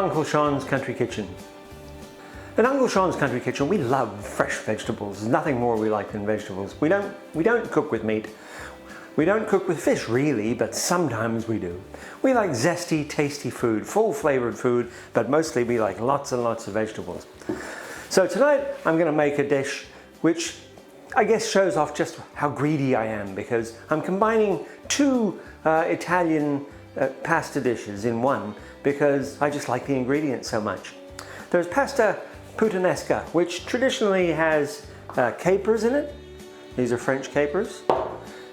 Uncle Sean's Country Kitchen. In Uncle Sean's Country Kitchen, we love fresh vegetables. There's nothing more we like than vegetables. We don't cook with meat. We don't cook with fish really, but sometimes we do. We like zesty, tasty food, full flavored food, but mostly we like lots and lots of vegetables. So tonight I'm going to make a dish which I guess shows off just how greedy I am, because I'm combining two Italian pasta dishes in one because I just like the ingredients so much. There's pasta Puttanesca, which traditionally has capers in it. These are French capers.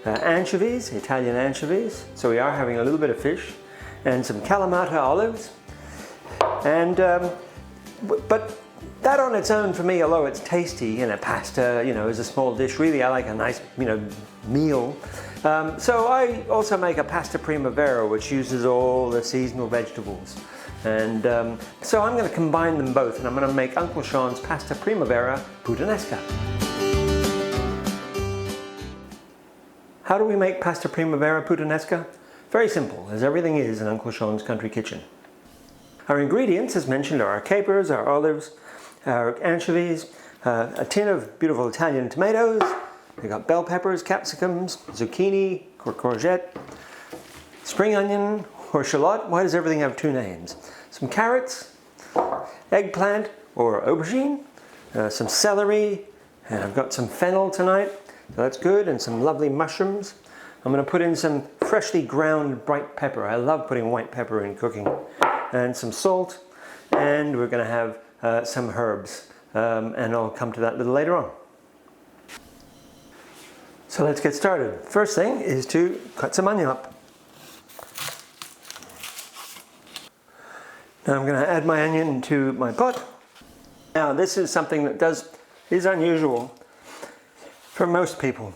Anchovies, Italian anchovies. So we are having a little bit of fish, and some Kalamata olives. And but that on its own for me, although it's tasty and a pasta, is a small dish. Really, I like a nice, meal. So I also make a pasta Primavera, which uses all the seasonal vegetables. And so I'm going to combine them both, and I'm going to make Uncle Sean's pasta Primavera Puttanesca. How do we make pasta Primavera Puttanesca? Very simple, as everything is in Uncle Sean's Country Kitchen. Our ingredients, as mentioned, are our capers, our olives, our anchovies, a tin of beautiful Italian tomatoes. We've got bell peppers, capsicums, zucchini, or courgette, spring onion, or shallot. Why does everything have two names? Some carrots, eggplant or aubergine, some celery, and I've got some fennel tonight, so that's good, and some lovely mushrooms. I'm going to put in some freshly ground bright pepper. I love putting white pepper in cooking. And some salt, and we're going to have some herbs, and I'll come to that a little later on. So let's get started. First thing is to cut some onion up. Now I'm going to add my onion to my pot. Now this is something that is unusual for most people,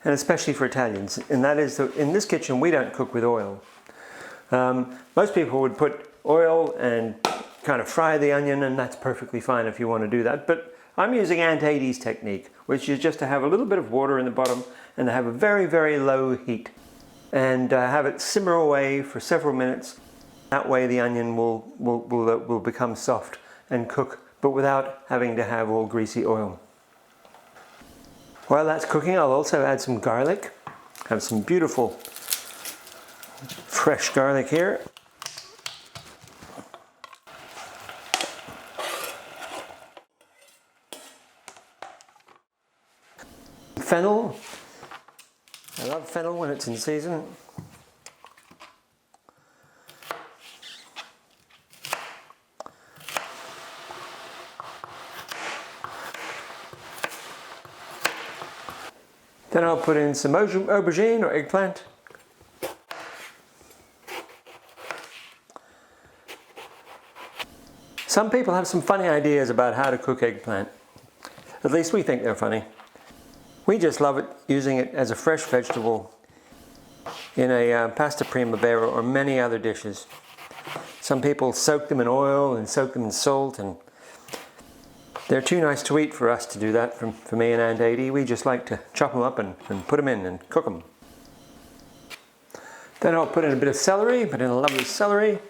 and especially for Italians, and that is that in this kitchen we don't cook with oil. Most people would put oil and kind of fry the onion, and that's perfectly fine if you want to do that. But I'm using Aunt Edie's technique, which is just to have a little bit of water in the bottom and to have a very, very low heat and have it simmer away for several minutes. That way the onion will become soft and cook, but without having to have all greasy oil. While that's cooking, I'll also add some garlic. I have some beautiful fresh garlic here. Fennel. I love fennel when it's in season. Then I'll put in some aubergine or eggplant. Some people have some funny ideas about how to cook eggplant. At least we think they're funny. We just love it, using it as a fresh vegetable in a pasta Primavera or many other dishes. Some people soak them in oil and soak them in salt, and they're too nice to eat for us to do that, for me and Aunt Edie. We just like to chop them up and put them in and cook them. Then I'll put in a bit of celery, put in a lovely celery.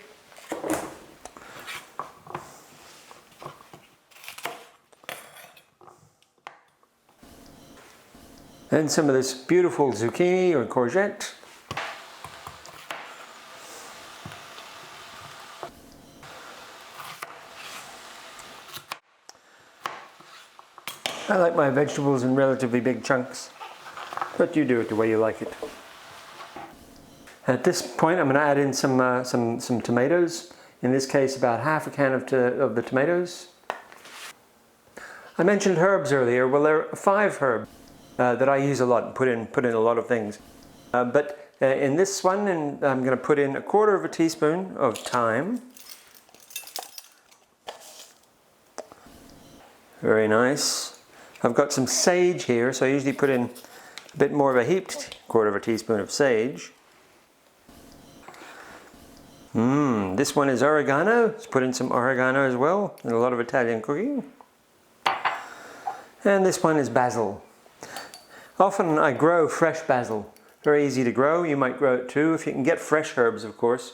And some of this beautiful zucchini or courgette. I like my vegetables in relatively big chunks, but you do it the way you like it. At this point, I'm going to add in some tomatoes. In this case, about half a can of the tomatoes. I mentioned herbs earlier. Well, there are 5 herbs that I use a lot and put in a lot of things. But in this one, I'm going to put in 1/4 teaspoon of thyme. Very nice. I've got some sage here, so I usually put in a bit more of a heaped 1/4 teaspoon of sage. This one is oregano. Let's put in some oregano as well, in a lot of Italian cooking. And this one is basil. Often I grow fresh basil. Very easy to grow. You might grow it too, if you can get fresh herbs, of course,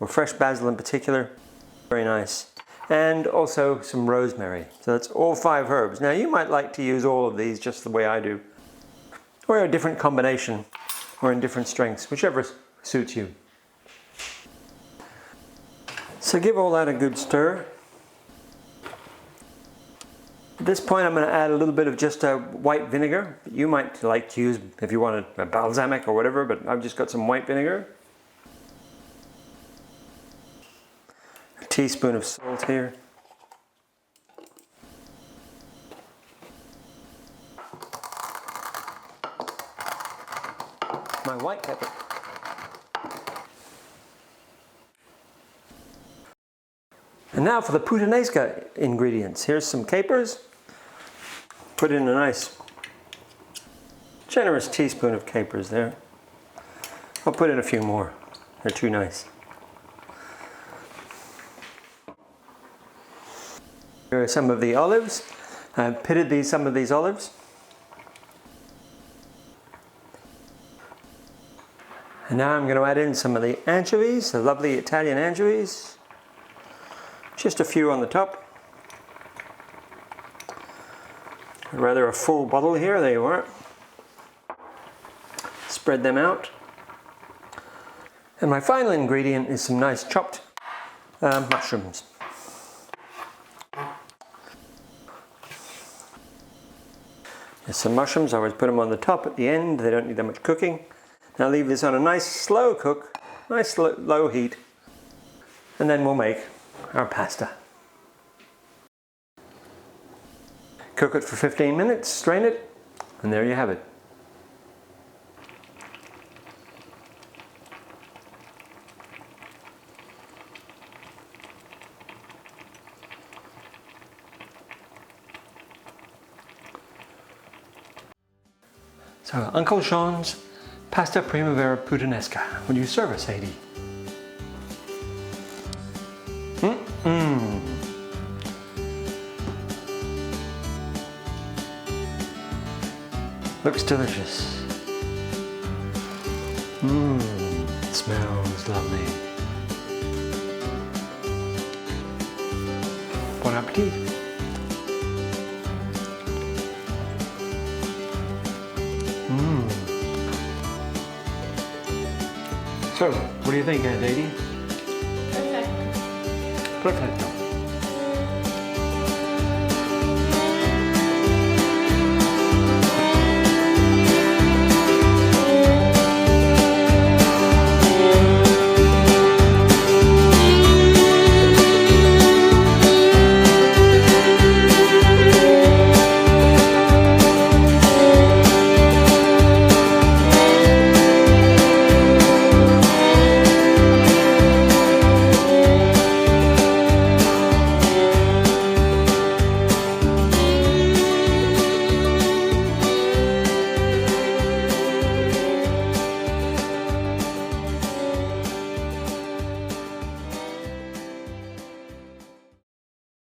or fresh basil in particular. Very nice. And also some rosemary. So that's all 5 herbs. Now you might like to use all of these just the way I do, or a different combination, or in different strengths, whichever suits you. So give all that a good stir. At this point I'm going to add a little bit of just white vinegar. You might like to use, if you wanted, a balsamic or whatever, but I've just got some white vinegar. A teaspoon of salt here. My white pepper. And now for the Puttanesca ingredients. Here's some capers. Put in a nice generous teaspoon of capers there. I'll put in a few more. They're too nice. Here are some of the olives. I've pitted some of these olives. And now I'm going to add in some of the anchovies, the lovely Italian anchovies. Just a few on the top. Rather a full bottle here, there you are. Spread them out. And my final ingredient is some nice chopped mushrooms. There's some mushrooms, I always put them on the top at the end, they don't need that much cooking. Now leave this on a nice slow cook, nice low heat, and then we'll make our pasta. Cook it for 15 minutes, strain it, and there you have it. So, Uncle Sean's Pasta Primavera Puttanesca. Will you serve us, Sadie? Looks delicious. It smells lovely. Bon appetit. So, what do you think, Aunt Sadie? Perfect. Perfect.